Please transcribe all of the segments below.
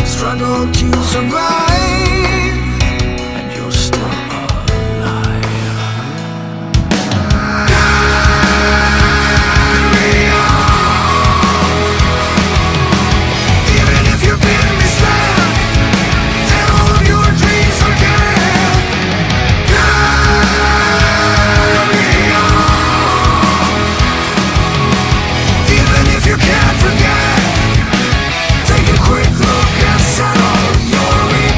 Struggle to survive, and you're still alive. Carry on. Even if you've been misled and all of your dreams are dead. Carry on. Even if you can't forget, take a quick look and settle your regret.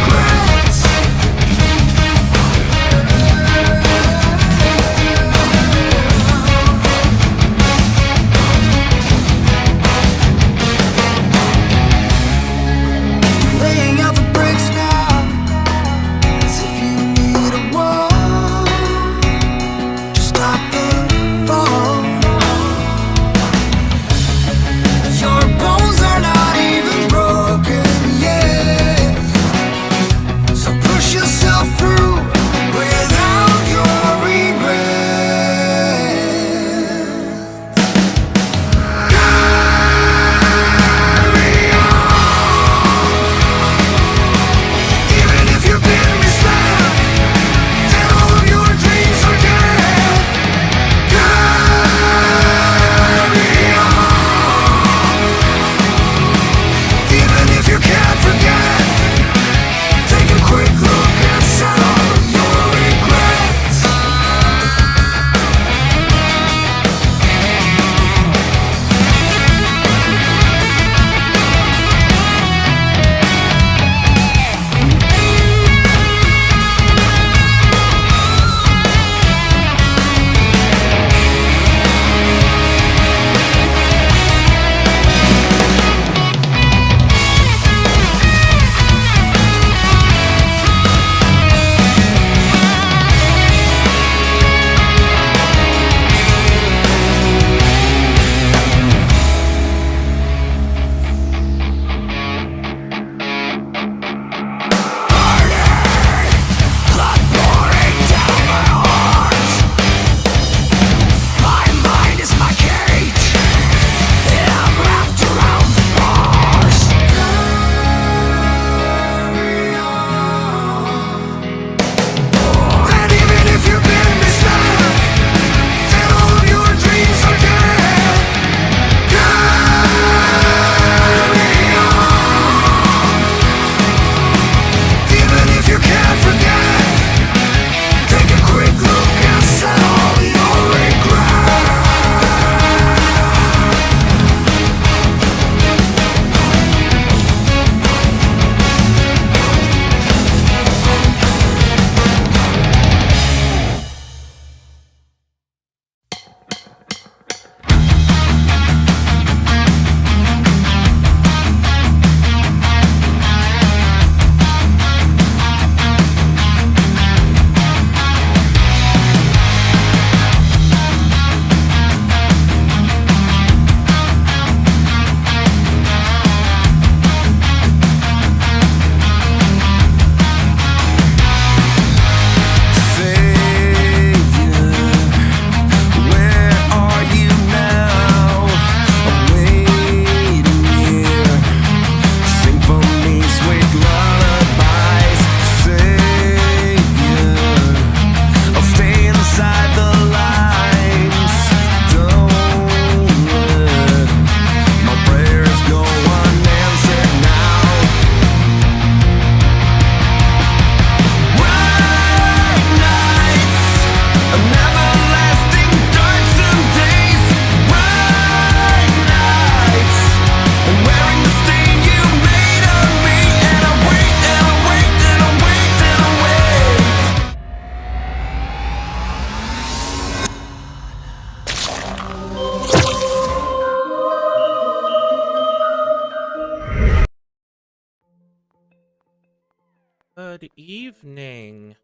Good evening.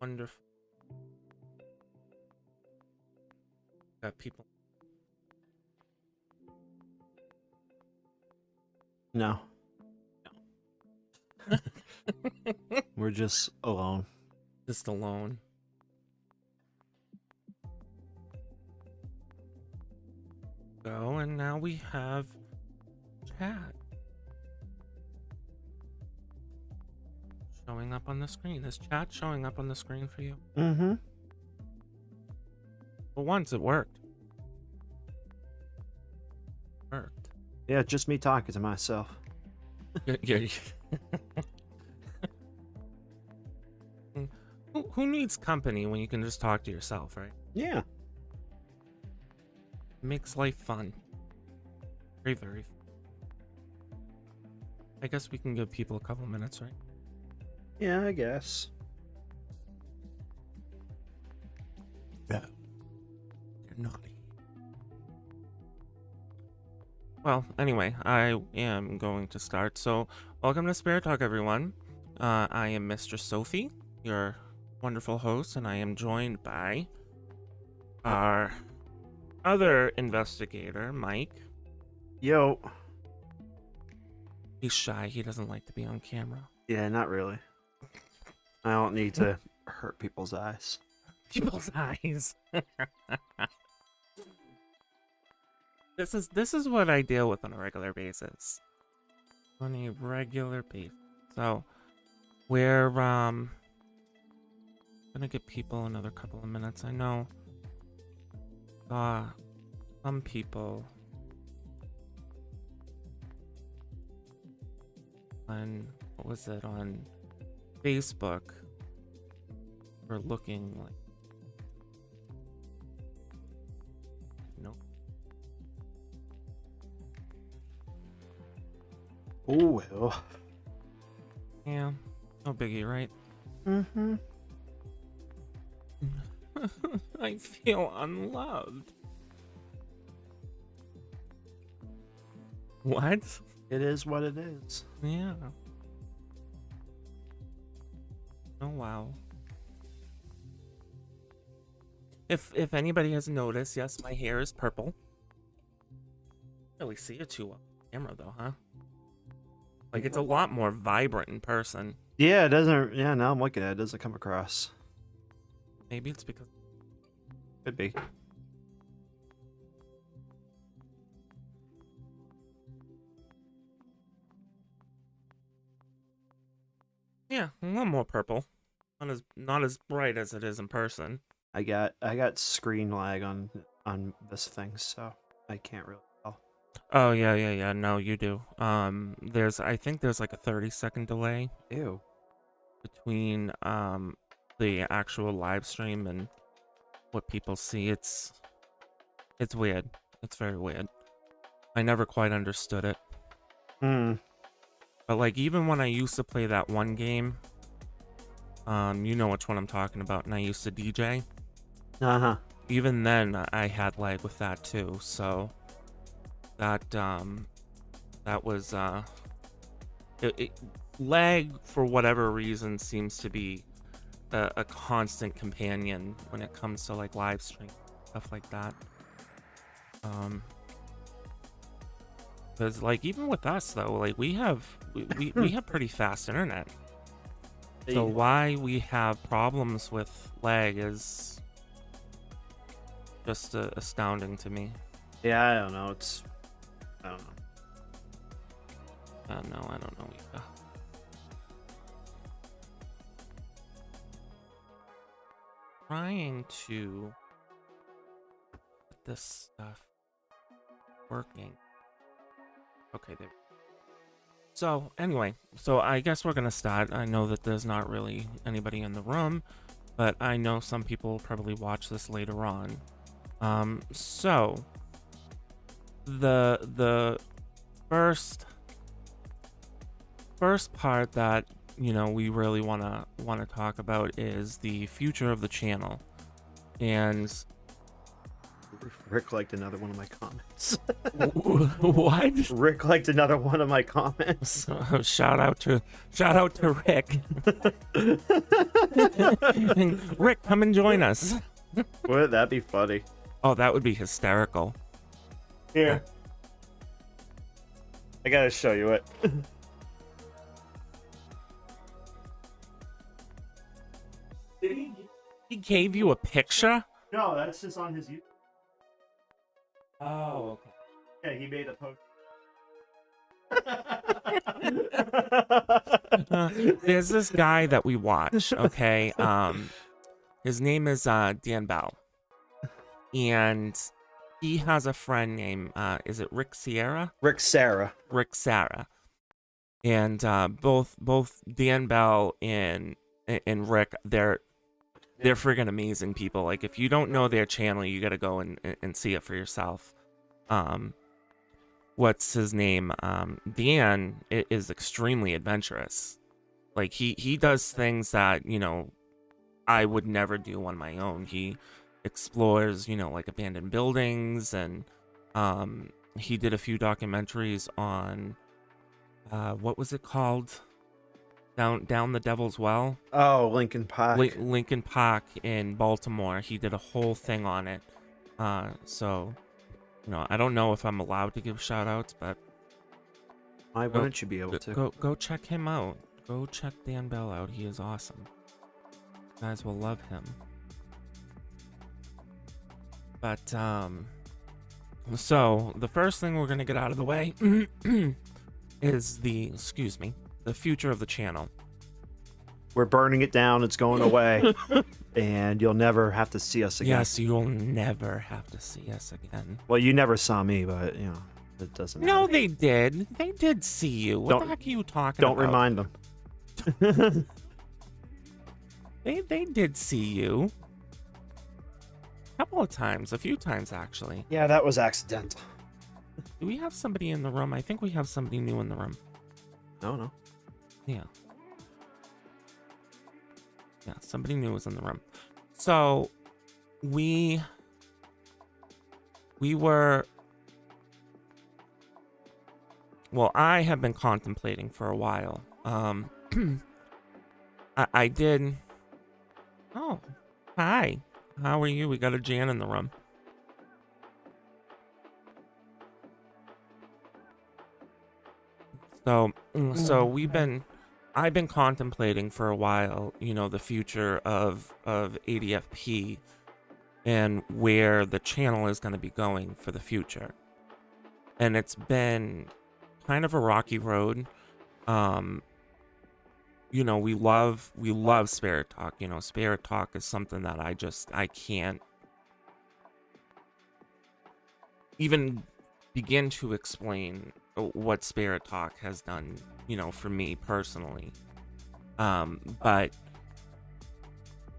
Wonderful. Got people. No. We're just alone. Just alone. Go, and now we have chat showing up on the screen. Is chat showing up on the screen for you? Mm-hmm. For once, it worked. Worked. Yeah, just me talking to myself. Yeah. Who needs company when you can just talk to yourself, right? Yeah. Makes life fun. Very, very fun. I guess we can give people a couple minutes, right? Yeah, I guess. Yeah. They're naughty. Well, anyway, I am going to start. So, welcome to Spirit Talk, everyone. I am Mistress Sophie, your wonderful host, and I am joined by our other investigator, Mike. Yo. He's shy. He doesn't like to be on camera. Yeah, not really. I don't need to hurt people's eyes. People's eyes. This is what I deal with on a regular basis. On a regular basis. So we're gonna give people another couple of minutes. I know some people on on Facebook were looking like no. Oh, well. Yeah, no biggie, right? Mm-hmm. I feel unloved. What? It is what it is. Yeah. Oh wow. If anybody has noticed, yes, my hair is purple. Really see it too well on camera though, huh? Like it's a lot more vibrant in person. Yeah, it doesn't. Yeah, now I'm looking at it. It doesn't come across. Maybe it's because Could be. yeah, a little more purple. Not as bright as it is in person. I got screen lag on this thing, so I can't really tell. Oh yeah. No, you do. I think there's like a 30-second delay Ew. between the actual live stream and what people see. It's weird. It's very weird. I never quite understood it. Hmm. But like even when I used to play that one game, you know which one I'm talking about, and I used to DJ. Uh-huh. Even then I had lag with that too, so that was lag for whatever reason seems to be a constant companion when it comes to like live stream stuff like that. Because like even with us though, like we have pretty fast internet. So why we have problems with lag is just astounding to me. Yeah, I don't know. I don't know. I don't know either. Trying to get this stuff working. Okay, there. So anyway, I guess we're gonna start. I know that there's not really anybody in the room, but I know some people will probably watch this later on. So the first part that we really wanna talk about is the future of the channel, and Rick liked another one of my comments. What? Rick liked another one of my comments. Shout out to Rick. Rick, come and join us. Wouldn't that be funny? Oh, that would be hysterical. Here. I gotta show you it. He gave you a picture? No, that's just on his YouTube. Oh, okay. Yeah, he made a post. There's this guy that we watch, okay? His name is Dan Bell. And he has a friend named, is it Rick Sierra? Rick Sarah. Rick Sarah. And both Dan Bell and Rick, they're friggin' amazing people. Like, if you don't know their channel, you gotta go and see it for yourself. What's his name? Dan is extremely adventurous. Like, he does things that, you know, I would never do on my own. He explores, you know, like abandoned buildings, and he did a few documentaries on what was it called? Down the Devil's Well. Oh, Lincoln Park. Lincoln Park in Baltimore. He did a whole thing on it. So, you know, I don't know if I'm allowed to give shout outs, but Why wouldn't you be able to? go check him out. Go check Dan Bell out. He is awesome. You guys will love him. But so the first thing we're gonna get out of the way is the future of the channel. We're burning it down. It's going away. And you'll never have to see us again. Yes, you'll never have to see us again. Well, you never saw me, but, you know, it doesn't matter. No, they did. They did see you. What the heck are you talking about? Don't remind them. They did see you. A couple of times. A few times, actually. Yeah, that was accidental. Do we have somebody in the room? I think we have somebody new in the room. No. Yeah. Yeah, somebody new was in the room. So, we were... Well, I have been contemplating for a while. I did... Oh, hi. How are you? We got a Jan in the room. So I've been contemplating for a while, you know, the future of ADFP and where the channel is going to be going for the future. And it's been kind of a rocky road. You know, we love Spirit Talk. You know, Spirit Talk is something that I can't even begin to explain what Spirit Talk has done, you know, for me personally. But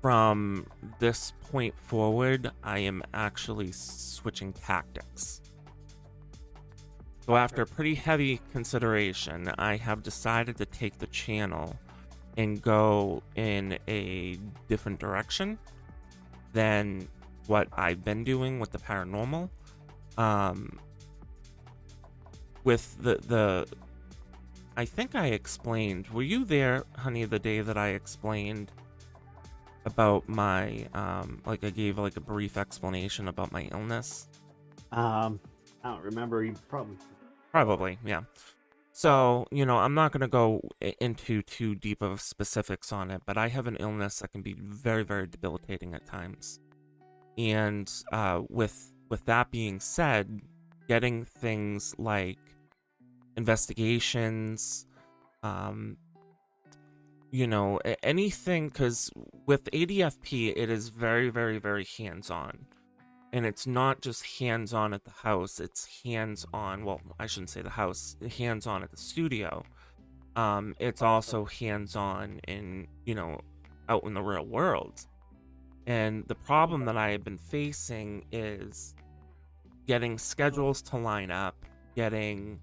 from this point forward, I am actually switching tactics. So after pretty heavy consideration, I have decided to take the channel and go in a different direction than what I've been doing with the paranormal. With the I think I explained, were you there, honey, the day that I explained about my like I gave like a brief explanation about my illness? I don't remember. You Probably, yeah. So, you know, I'm not going to go into too deep of specifics on it, but I have an illness that can be very, very debilitating at times. And with that being said, getting things like investigations, you know, anything, because with ADFP, it is very, very, very hands-on. And it's not just hands-on at the house, it's hands-on, well, I shouldn't say the house, hands-on at the studio. It's also hands-on in, you know, out in the real world. And the problem that I have been facing is getting schedules to line up, getting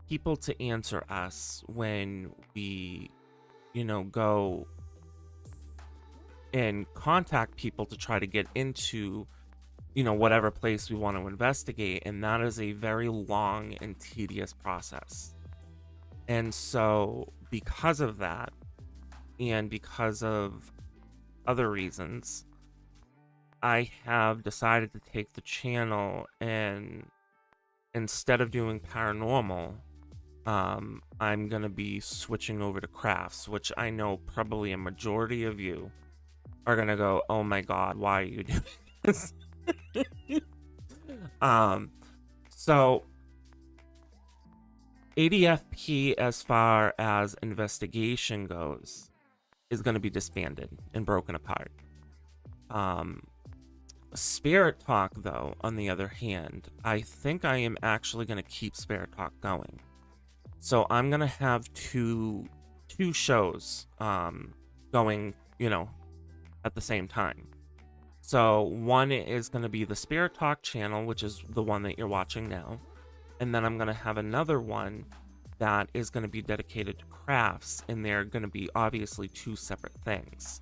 people to answer us when we, you know, go and contact people to try to get into whatever place we want to investigate, and that is a very long and tedious process. And so because of that, and because of other reasons, I have decided to take the channel, and instead of doing paranormal, I'm gonna be switching over to crafts, which I know probably a majority of you are gonna go, oh my god, why are you doing this? So ADFP, as far as investigation goes, is going to be disbanded and broken apart. Spirit Talk, though, on the other hand, I think I am actually going to keep Spirit Talk going. So I'm going to have two shows going, at the same time. So one is going to be the Spirit Talk channel, which is the one that you're watching now. And then I'm going to have another one that is going to be dedicated to crafts, and they're going to be obviously two separate things.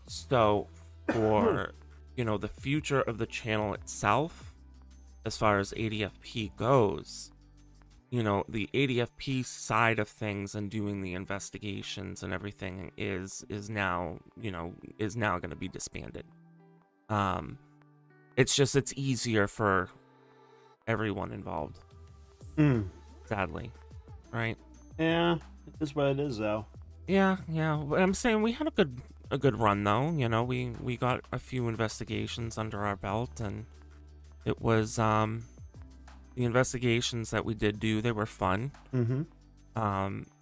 So for, the future of the channel itself, as far as ADFP goes, the ADFP side of things and doing the investigations and everything is now going to be disbanded. It's easier for everyone involved. Sadly, right? Yeah, it is what it is, though. Yeah. But I'm saying we had a good run, though. We got a few investigations under our belt, and it was the investigations that we did do, they were fun. And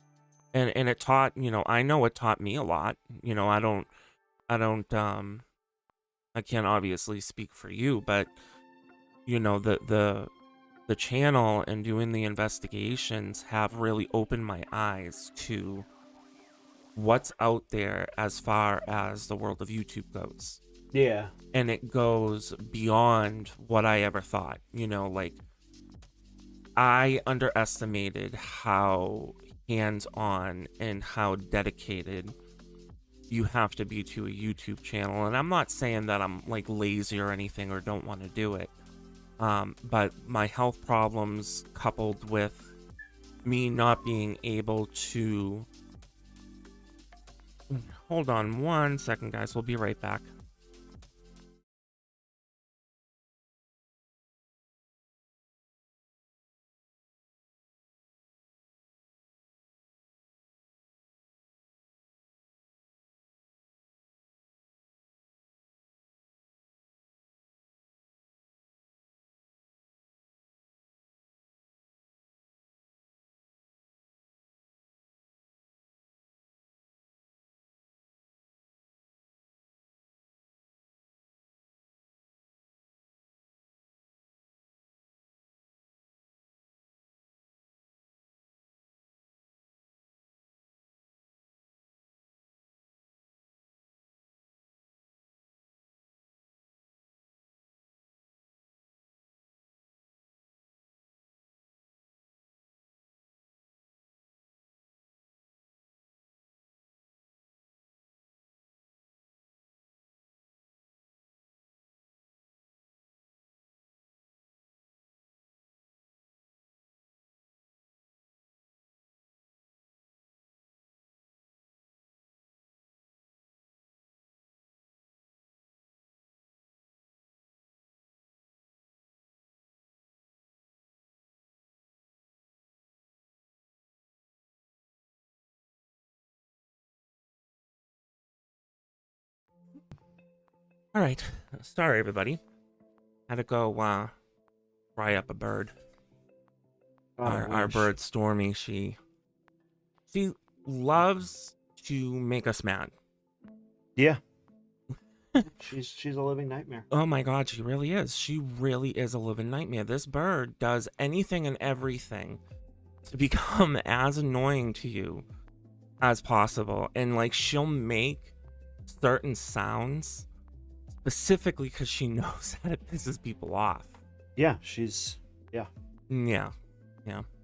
it taught, I know it taught me a lot. I can't obviously speak for you, but the channel and doing the investigations have really opened my eyes to what's out there as far as the world of YouTube goes. Yeah. And it goes beyond what I ever thought. I underestimated how hands-on and how dedicated you have to be to a YouTube channel. And I'm not saying that I'm lazy or anything or don't want to do it. But my health problems, coupled with me not being able to... Hold on 1 second, guys. We'll be right back. All right. Sorry, everybody. Had to go fry up a bird. Our bird Stormy, she loves to make us mad. Yeah. She's a living nightmare. Oh my god, she really is. She really is a living nightmare. This bird does anything and everything to become as annoying to you as possible. And she'll make certain sounds specifically because she knows that it pisses people off. Yeah, Yeah.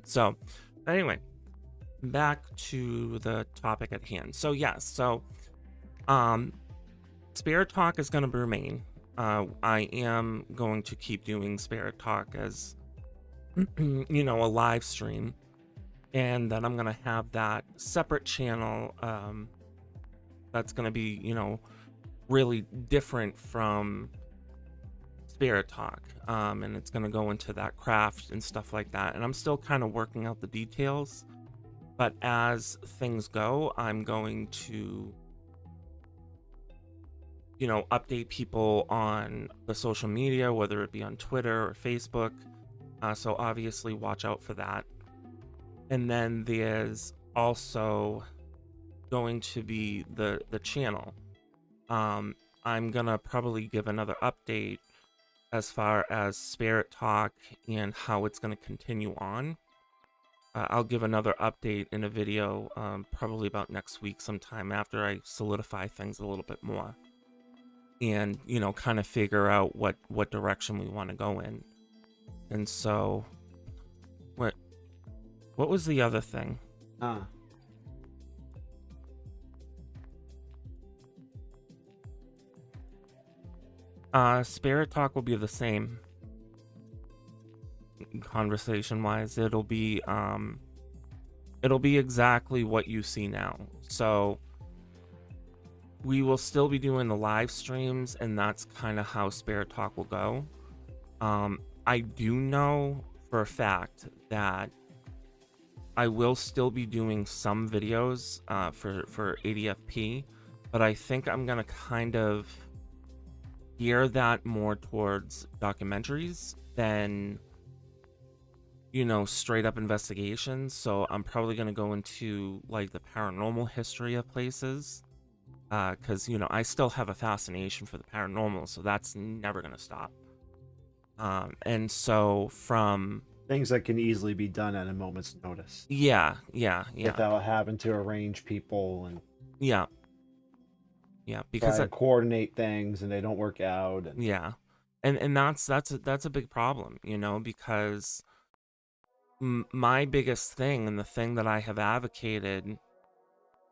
So, anyway, back to the topic at hand. So, yes, Spirit Talk is going to remain. I am going to keep doing Spirit Talk as a live stream, and then I'm gonna have that separate channel that's gonna be really different from Spirit Talk, and it's gonna go into that craft and stuff like that. And I'm still kind of working out the details, but as things go, I'm going to update people on the social media, whether it be on Twitter or Facebook. So obviously watch out for that. And then there's also going to be the channel. I'm gonna probably give another update as far as Spirit Talk and how it's gonna continue on. I'll give another update in a video, probably about next week sometime, after I solidify things a little bit more and kind of figure out what direction we want to go in. And so what was the other thing? Spirit Talk will be the same conversation wise. It'll be exactly what you see now. So we will still be doing the live streams, and that's kind of how Spirit Talk will go. I do know for a fact that I will still be doing some videos for ADFP, but I think I'm gonna kind of gear that more towards documentaries than straight up investigations. So I'm probably gonna go into like the paranormal history of places, because I still have a fascination for the paranormal, so that's never gonna stop. And so from Things that can easily be done at a moment's notice yeah without having to arrange people and yeah because try and coordinate things and they don't work out. And yeah, and that's a big problem, because my biggest thing, and the thing that I have advocated,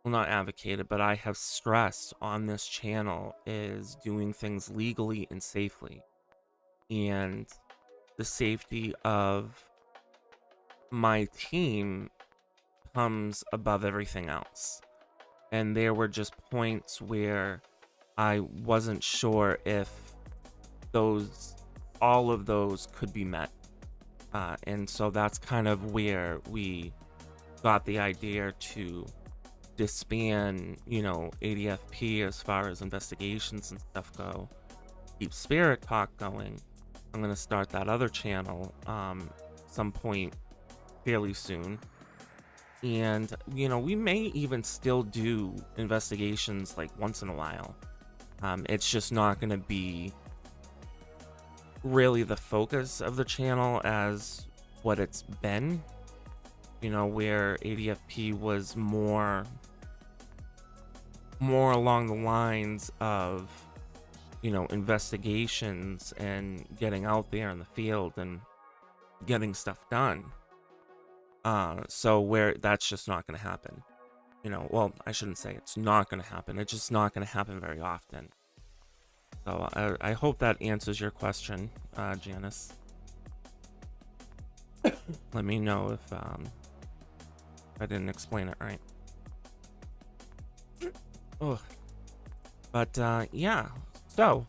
well, not advocated, but I have stressed on this channel, is doing things legally and safely, and the safety of my team comes above everything else. And there were just points where I wasn't sure if all of those could be met. And so that's kind of where we got the idea to disband, ADFP as far as investigations and stuff go. Keep Spirit Talk going. I'm going to start that other channel some point fairly soon. And, we may even still do investigations like once in a while. It's just not going to be really the focus of the channel as what it's been, where ADFP was more along the lines of, investigations and getting out there in the field and getting stuff done. So where that's just not going to happen. Well, I shouldn't say it's not going to happen. It's just not going to happen very often. So I hope that answers your question, Janice. Let me know if I didn't explain it right. Oh, but yeah. So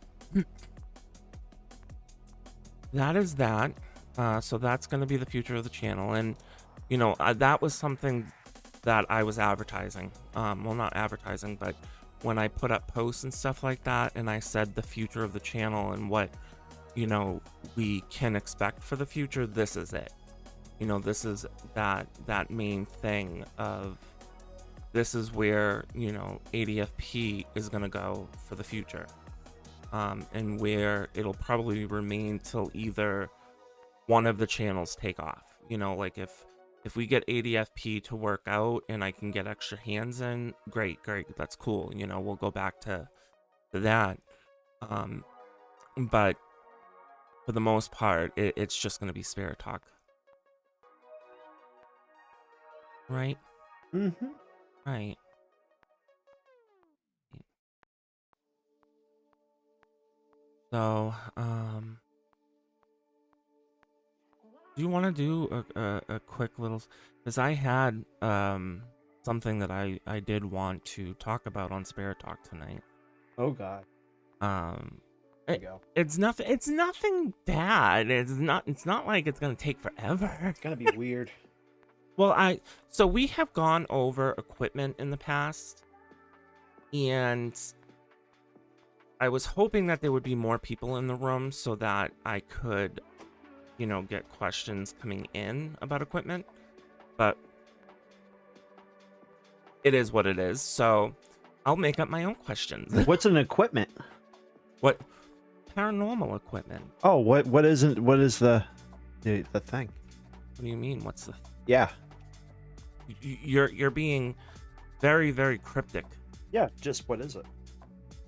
that is that. So that's going to be the future of the channel, and that was something that I was advertising. Well, not advertising, but when I put up posts and stuff like that, and I said the future of the channel and what we can expect for the future, this is it. This is that main thing of this is where ADFP is gonna go for the future, and where it'll probably remain till either one of the channels take off. Like if we get ADFP to work out and I can get extra hands in, great, that's cool. We'll go back to that. But for the most part, it's just going to be Spirit Talk. Right? Mm-hmm. Right. So, do you want to do a quick little? Because I had something that I did want to talk about on Spirit Talk tonight. Oh God. Um, There you go. it's nothing. It's nothing bad. It's not. It's not like it's gonna take forever. It's gonna be weird. Well, so we have gone over equipment in the past, and I was hoping that there would be more people in the room so that I could, get questions coming in about equipment. But it is what it is. So I'll make up my own questions. What's an equipment? What paranormal equipment? Oh, what is the thing? What do you mean? What's the? Yeah. You're being very, very cryptic. Yeah. Just what is it?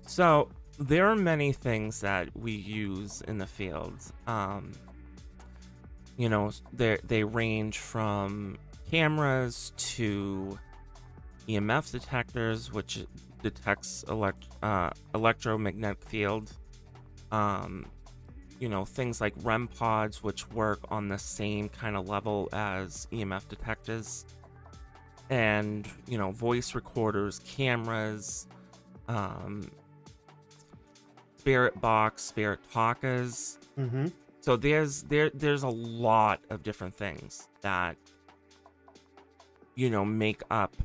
So there are many things that we use in the field. They range from cameras to EMF detectors, which detects electromagnetic field. Things like REM pods, which work on the same kind of level as EMF detectors, and voice recorders, cameras, spirit box, spirit talkers. Mm-hmm. So there's a lot of different things that make up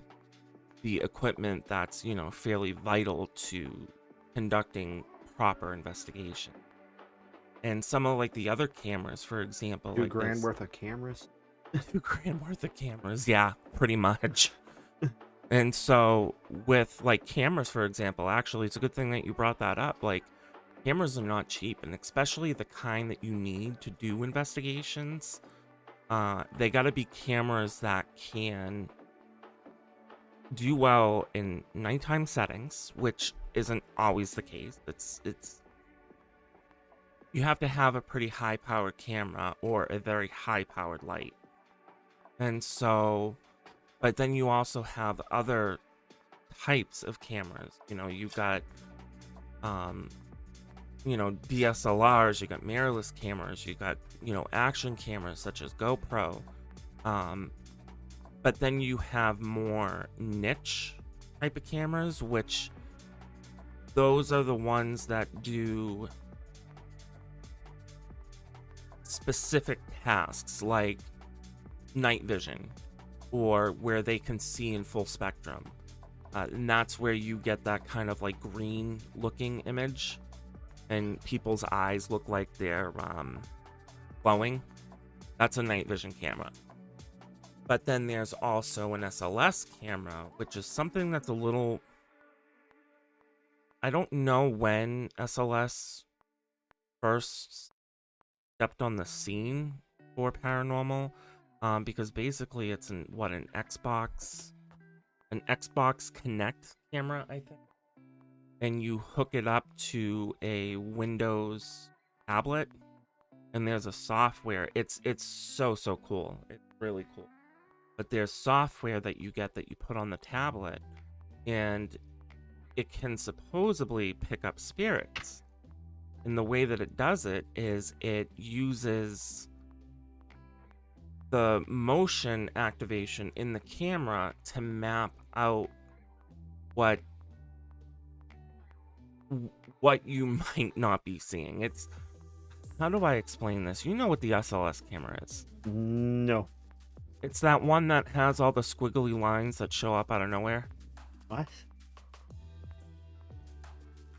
the equipment that's fairly vital to conducting proper investigation. And some of like the other cameras, for example, $2 like grand worth of cameras. $2,000 worth of cameras, yeah, pretty much. And so with like cameras, for example, actually, it's a good thing that you brought that up. Like, cameras are not cheap, and especially the kind that you need to do investigations. They got to be cameras that can do well in nighttime settings, which isn't always the case. It's you have to have a pretty high powered camera or a very high powered light. And so, but then you also have other types of cameras. You've got DSLRs, you got mirrorless cameras, you got action cameras such as GoPro. But then you have more niche type of cameras, which those are the ones that do specific tasks like night vision, or where they can see in full spectrum. And that's where you get that kind of like green looking image and people's eyes look like they're glowing. That's a night vision camera. But then there's also an SLS camera, which is something that's a little... I don't know when SLS first stepped on the scene for paranormal, because basically it's an Xbox Connect camera, I think. And you hook it up to a Windows tablet, and there's a software. It's so cool. It's really cool. But there's software that you get that you put on the tablet, and it can supposedly pick up spirits. And the way that it does it is it uses the motion activation in the camera to map out what you might not be seeing. It's... How do I explain this? You know what the SLS camera is? No. It's that one that has all the squiggly lines that show up out of nowhere. What?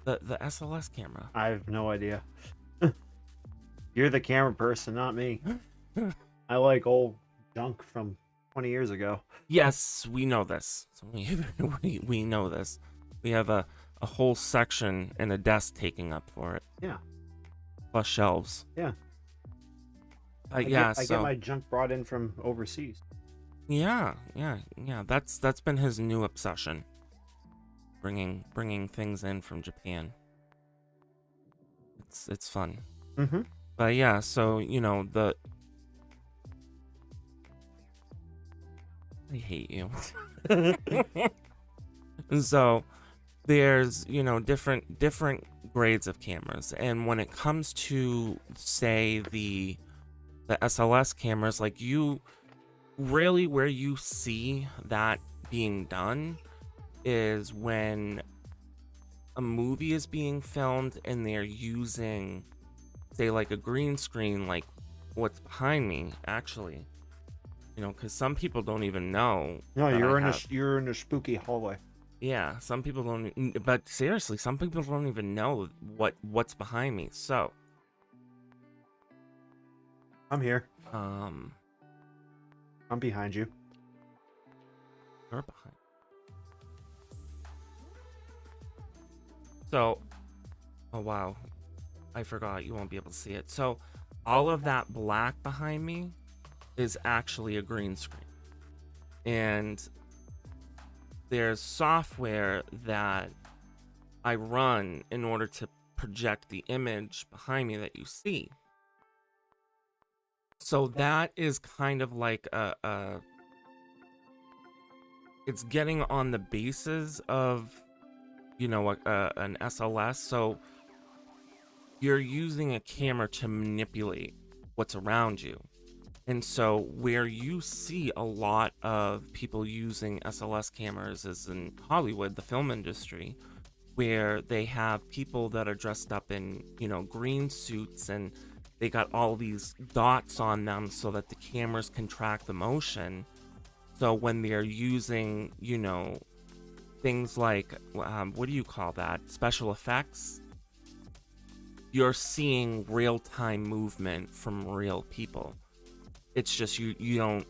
The SLS camera. I have no idea. You're the camera person, not me. I like old junk from 20 years ago. Yes, we know this. So we know this. We have a whole section and a desk taking up for it. Yeah. Plus shelves. Yeah. I Yeah, get my junk brought in from overseas. Yeah. That's been his new obsession. Bringing things in from Japan. It's fun. Mm-hmm. But yeah, so I hate you. So there's, you know, different grades of cameras, and when it comes to, say, the SLS cameras, like, you really, where you see that being done is when a movie is being filmed and they're using, say, like a green screen, like what's behind me, actually, you know, because some people don't even know. No, that you're I in have- you're in a spooky hallway. Yeah, some people don't, but seriously, some people don't even know what's behind me. So, I'm here. um, I'm behind you. you're behind. So, oh wow, I forgot, you won't be able to see it. So, all of that black behind me is actually a green screen, and there's software that I run in order to project the image behind me that you see. So that is kind of like it's getting on the basis of, you know, an SLS. So you're using a camera to manipulate what's around you. And so where you see a lot of people using SLS cameras is in Hollywood, the film industry, where they have people that are dressed up in, you know, green suits, and they got all these dots on them so that the cameras can track the motion. So when they're using, you know, things like, what do you call that? Special effects? You're seeing real-time movement from real people. It's just you don't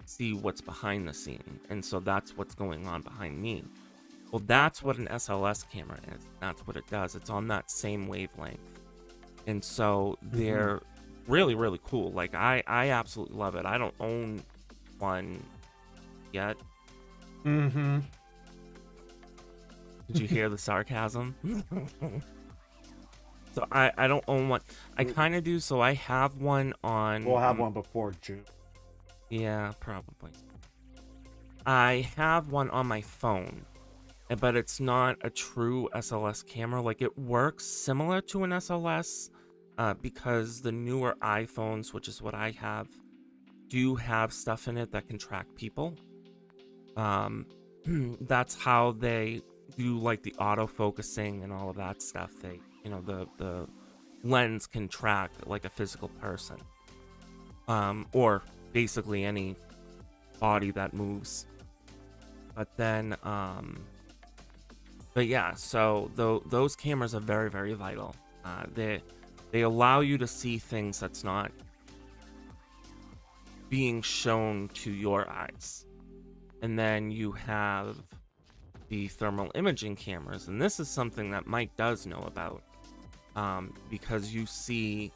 see what's behind the scene, and so that's what's going on behind me. Well, that's what an SLS camera is. That's what it does. It's on that same wavelength, and so they're really, really cool. Like, I absolutely love it. I don't own one yet. Mm-hmm. Did you hear the sarcasm? So I don't own one. I kind of do. So I have one on. We'll have one before June. Yeah, probably. I have one on my phone, but it's not a true SLS camera. Like, it works similar to an SLS, because the newer iPhones, which is what I have, do have stuff in it that can track people. That's how they do, like, the auto focusing and all of that stuff. They, you know, the lens can track like a physical person, or basically any body that moves. But then, but yeah, so those cameras are very, very vital. They allow you to see things that's not being shown to your eyes. And then you have the thermal imaging cameras, and this is something that Mike does know about, because you see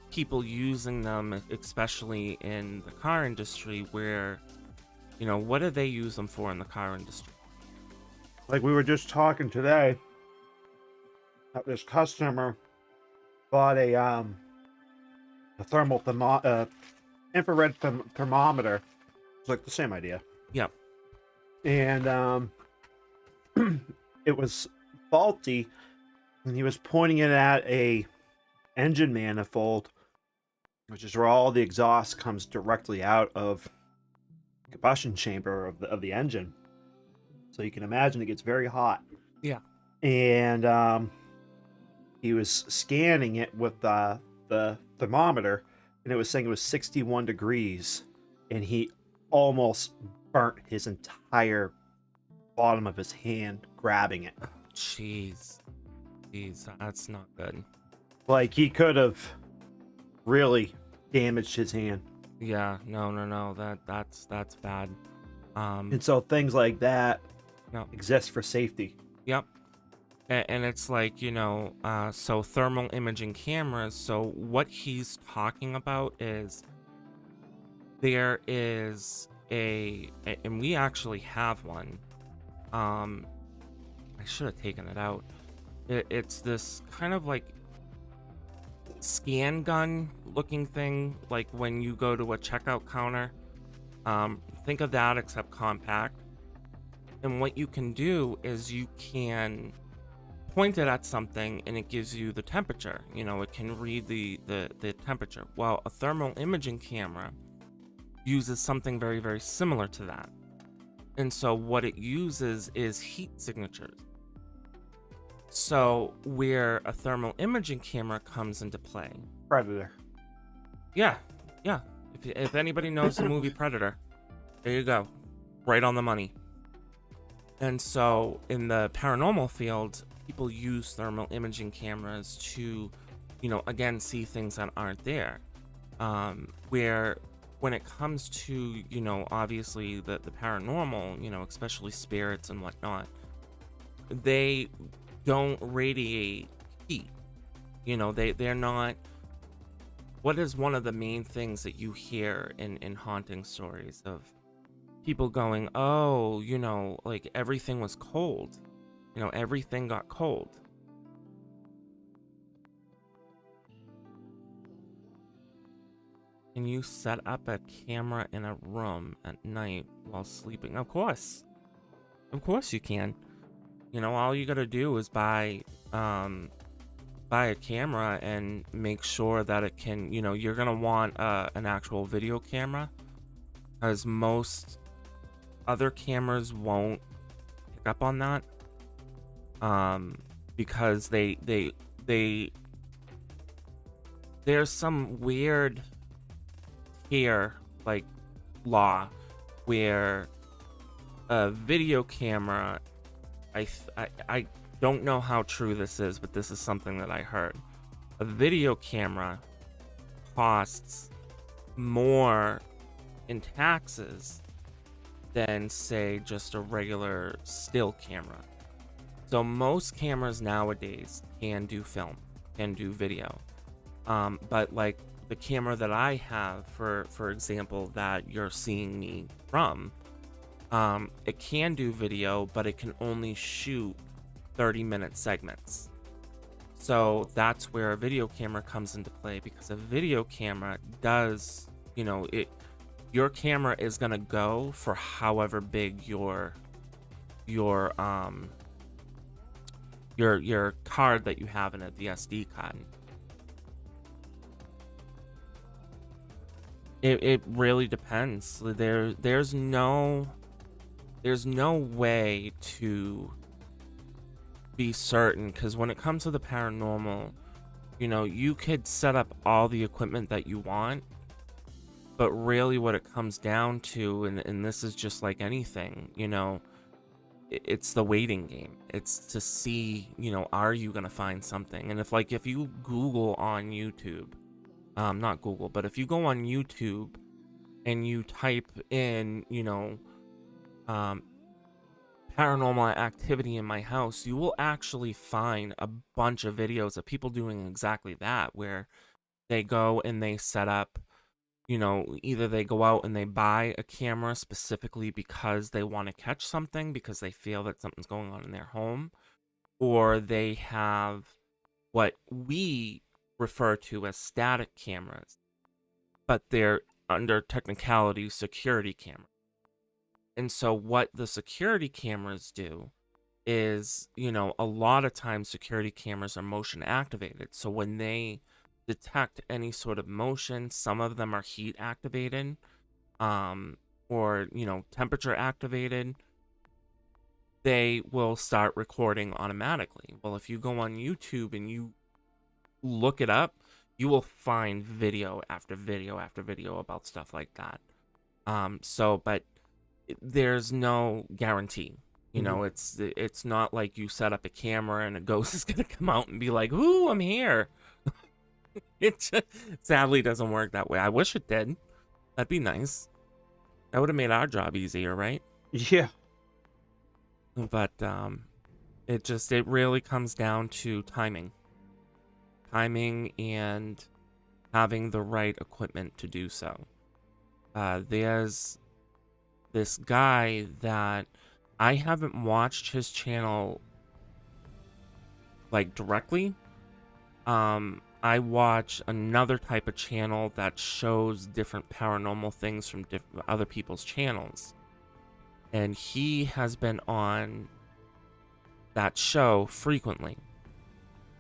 people using them, especially in the car industry, where, you know, what do they use them for in the car industry? Like we were just talking today, this customer bought a infrared thermometer. It's like the same idea. Yep. And it was faulty, and he was pointing it at a engine manifold, which is where all the exhaust comes directly out of the combustion chamber of the engine. So you can imagine it gets very hot. Yeah. And he was scanning it with the thermometer, and it was saying it was 61 degrees, and he almost burnt his entire bottom of his hand grabbing it. Jeez, that's not good. Like, he could have really damaged his hand. Yeah, no, that's bad. And so things like that No. exist for safety. Yep. And it's like, you know, so thermal imaging cameras. So what he's talking about is there is and we actually have one. I should have taken it out. It's this kind of like scan gun looking thing, like when you go to a checkout counter. Think of that, except compact. And what you can do is you can point it at something and it gives you the temperature. You know, it can read the temperature. Well, a thermal imaging camera uses something very, very similar to that. And so what it uses is heat signatures. So where a thermal imaging camera comes into play. Predator. Yeah, yeah. If anybody knows the movie Predator, there you go. Right on the money. And so in the paranormal field, people use thermal imaging cameras to, you know, again, see things that aren't there. Where when it comes to, you know, obviously the paranormal, you know, especially spirits and whatnot, they don't radiate heat. You know, they're not. What is one of the main things that you hear in haunting stories of people going, oh, you know, like everything was cold, you know, everything got cold. Can you set up a camera in a room at night while sleeping? Of course you can. You know, all you gotta do is buy a camera and make sure that it can, you know, you're gonna want an actual video camera, as most other cameras won't pick up on that, because there's some weird here like law where a video camera, I don't know how true this is, but this is something that I heard. A video camera costs more in taxes than, say, just a regular still camera. So most cameras nowadays can do film, can do video. But like the camera that I have, for example, that you're seeing me from, it can do video, but it can only shoot 30-minute segments. So that's where a video camera comes into play, because a video camera does, you know, your camera is gonna go for however big your card that you have in it, the SD card. It really depends. There's no way to be certain, because when it comes to the paranormal, you know, you could set up all the equipment that you want, but really what it comes down to, and this is just like anything, you know, it's the waiting game. It's to see, you know, are you gonna find something? And if you Google on YouTube, not Google, but if you go on YouTube and you type in, you know, paranormal activity in my house, you will actually find a bunch of videos of people doing exactly that, where they go and they set up, you know, either they go out and they buy a camera specifically because they want to catch something, because they feel that something's going on in their home, or they have what we refer to as static cameras, but they're under technicality security cameras. And so what the security cameras do is, you know, a lot of times security cameras are motion activated. So when they detect any sort of motion, some of them are heat activated, or, you know, temperature activated, they will start recording automatically. Well, if you go on YouTube and you look it up, you will find video after video after video about stuff like that. But there's no guarantee. You know, it's not like you set up a camera and a ghost is gonna come out and be like, "Ooh, I'm here." It just, sadly doesn't work that way. I wish it did. That'd be nice. That would have made our job easier, right? Yeah. But it really comes down to timing and having the right equipment to do so. There's this guy that I haven't watched his channel like directly. I watch another type of channel that shows different paranormal things from other people's channels. and he has been on that show frequently.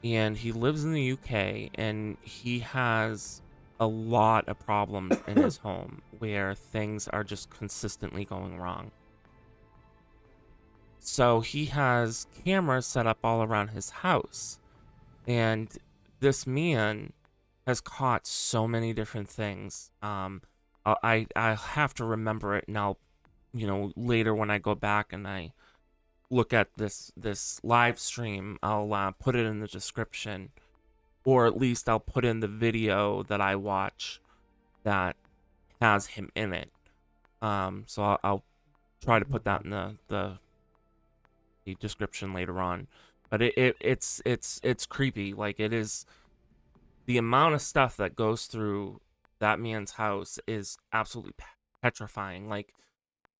And he lives in the UK, and he has a lot of problems in his home where things are just consistently going wrong. So he has cameras set up all around his house. And this man has caught so many different things. I have to remember it now, later when I go back and I look at this live stream, I'll put it in the description, or at least I'll put in the video that I watch that has him in it. So I'll try to put that in the description later on. But it's creepy. Like, it is, the amount of stuff that goes through that man's house is absolutely petrifying. Like,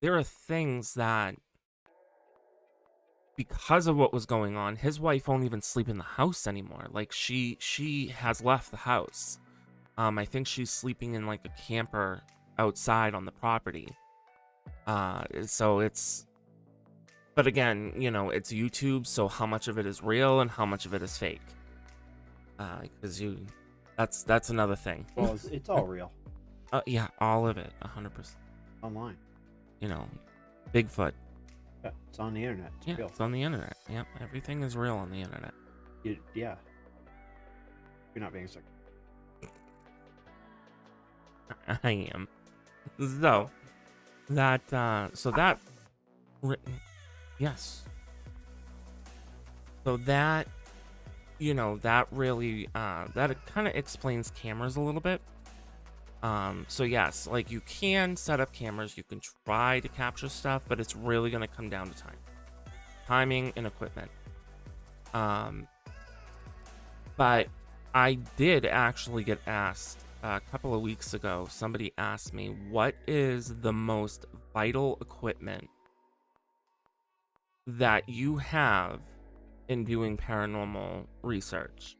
there are things that, because of what was going on, his wife won't even sleep in the house anymore. Like, she has left the house. I think she's sleeping in like a camper outside on the property. So it's, but again, it's YouTube, so how much of it is real and how much of it is fake? Because that's another thing. Well, it's all real Yeah, all of it, 100%. online. Bigfoot. Yeah, it's on the internet. It's Yeah, real. it's on the internet. Yep, everything is real on the internet. Yeah. You're not being sick. I am. So that yes. So that that really that kind of explains cameras a little bit. So yes, like, you can set up cameras, you can try to capture stuff, but it's really going to come down to timing and equipment. But I did actually get asked a couple of weeks ago, somebody asked me, what is the most vital equipment that you have in doing paranormal research?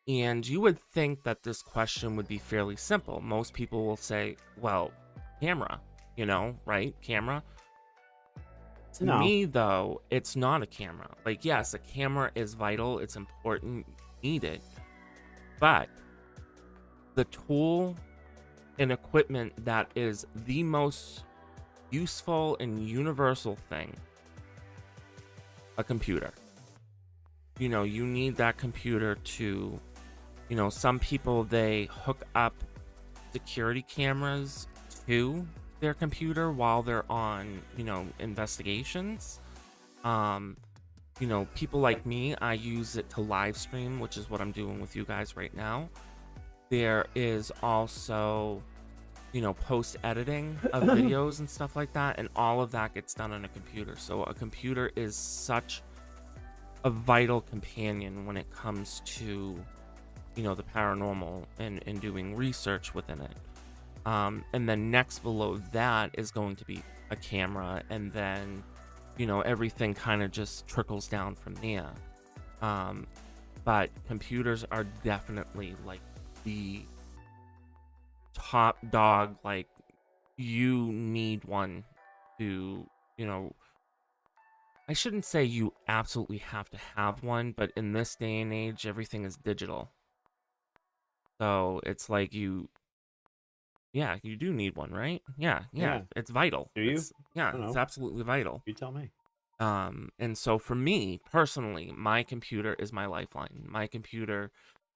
And you would think that this question would be fairly simple. Most people will say, well, camera, right? Camera. To No. me, though, it's not a camera. Like, yes, a camera is vital, it's important, needed. But the tool and equipment that is the most useful and universal thing, a computer. You need that computer to, some people, they hook up security cameras to their computer while they're on, investigations. People like me, I use it to live stream, which is what I'm doing with you guys right now. There is also, post editing of videos and stuff like that, and all of that gets done on a computer. So a computer is such a vital companion when it comes to, the paranormal and doing research within it. And then next below that is going to be a camera, and then, everything kind of just trickles down from there. But computers are definitely like the top dog. Like, you need one to, I shouldn't say you absolutely have to have one, but in this day and age, everything is digital. So it's like you do need one, right? Yeah. It's vital. Do you? It's I don't know. absolutely vital. You tell me. And so for me personally, my computer is my lifeline. My computer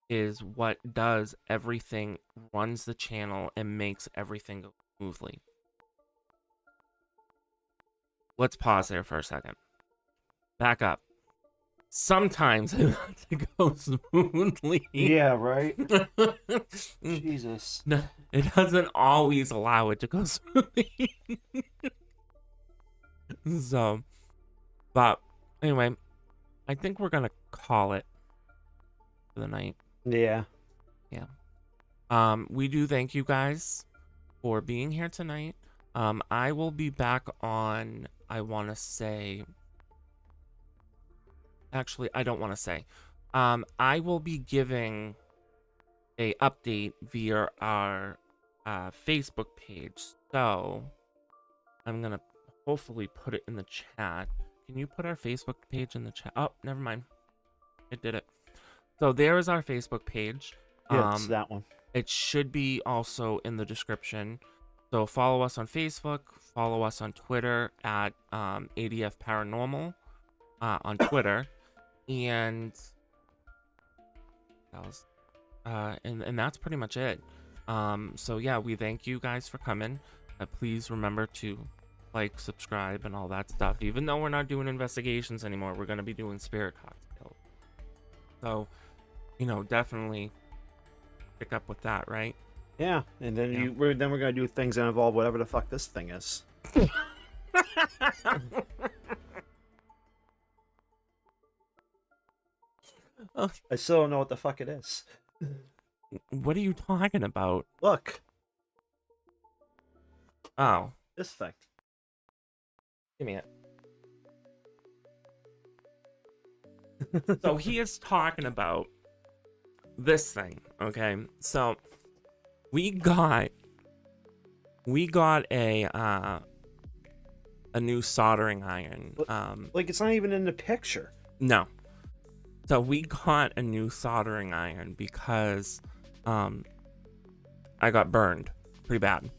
is what does everything, runs the channel, and makes everything go smoothly. Let's pause there for a second. Back up. Sometimes it has to go smoothly. Yeah, right. Jesus. No, it doesn't always allow it to go smoothly. So, but anyway, I think we're gonna call it for the night. Yeah. We do thank you guys for being here tonight. I will be back on, I want to say, actually, I don't want to say. I will be giving a update via our Facebook page. So I'm gonna hopefully put it in the chat. Can you put our Facebook page in the chat? Oh, never mind. It did it. So there is our Facebook page. Yeah, it's that one. It should be also in the description. So follow us on Facebook, follow us on Twitter at ADF Paranormal on Twitter, and and that's pretty much it. So yeah, we thank you guys for coming. Please remember to like, subscribe, and all that stuff. Even though we're not doing investigations anymore, we're gonna be doing spirit cocktails. So, you know, definitely pick up with that, right? Yeah, and then Yeah. we're gonna do things that involve whatever the fuck this thing is. I still don't know what the fuck it is. What are you talking about? Look, Oh, this thing. give me it. So he is talking about this thing, okay? So we got a new soldering iron. Like, it's not even in the picture. No. So we got a new soldering iron because I got burned pretty bad.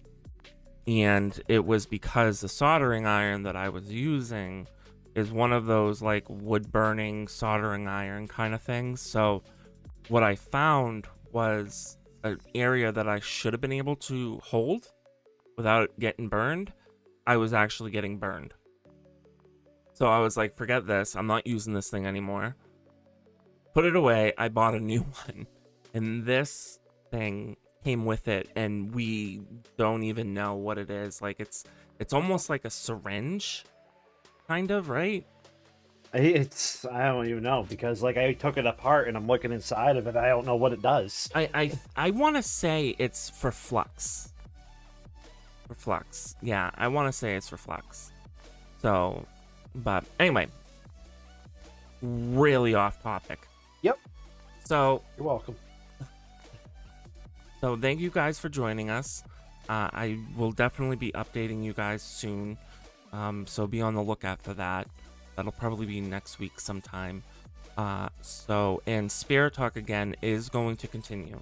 And it was because the soldering iron that I was using is one of those like wood burning soldering iron kind of things. So what I found was an area that I should have been able to hold without getting burned. I was actually getting burned. So I was like, forget this. I'm not using this thing anymore. Put it away. I bought a new one. And this thing came with it, and we don't even know what it is. Like, it's almost like a syringe, kind of, right? I don't even know, because like I took it apart and I'm looking inside of it. I don't know what it does. I want to say it's for flux. For flux. Yeah, I want to say it's for flux. So, but anyway, really off topic. Yep. So You're welcome. thank you guys for joining us. I will definitely be updating you guys soon. So be on the lookout for that. That'll probably be next week sometime. And Spirit Talk again is going to continue.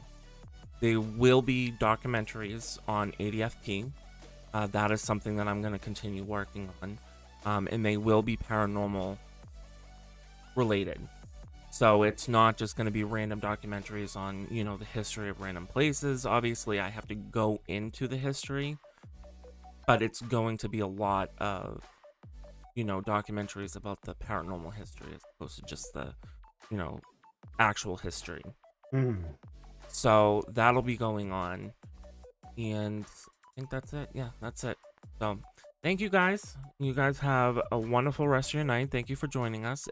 There will be documentaries on ADFP. That is something that I'm going to continue working on. And they will be paranormal related. So it's not just going to be random documentaries on, you know, the history of random places. Obviously, I have to go into the history, but it's going to be a lot of, you know, documentaries about the paranormal history as opposed to just the, you know, actual history. So that'll be going on. And I think that's it. Yeah, that's it. So thank you guys. You guys have a wonderful rest of your night. Thank you for joining us.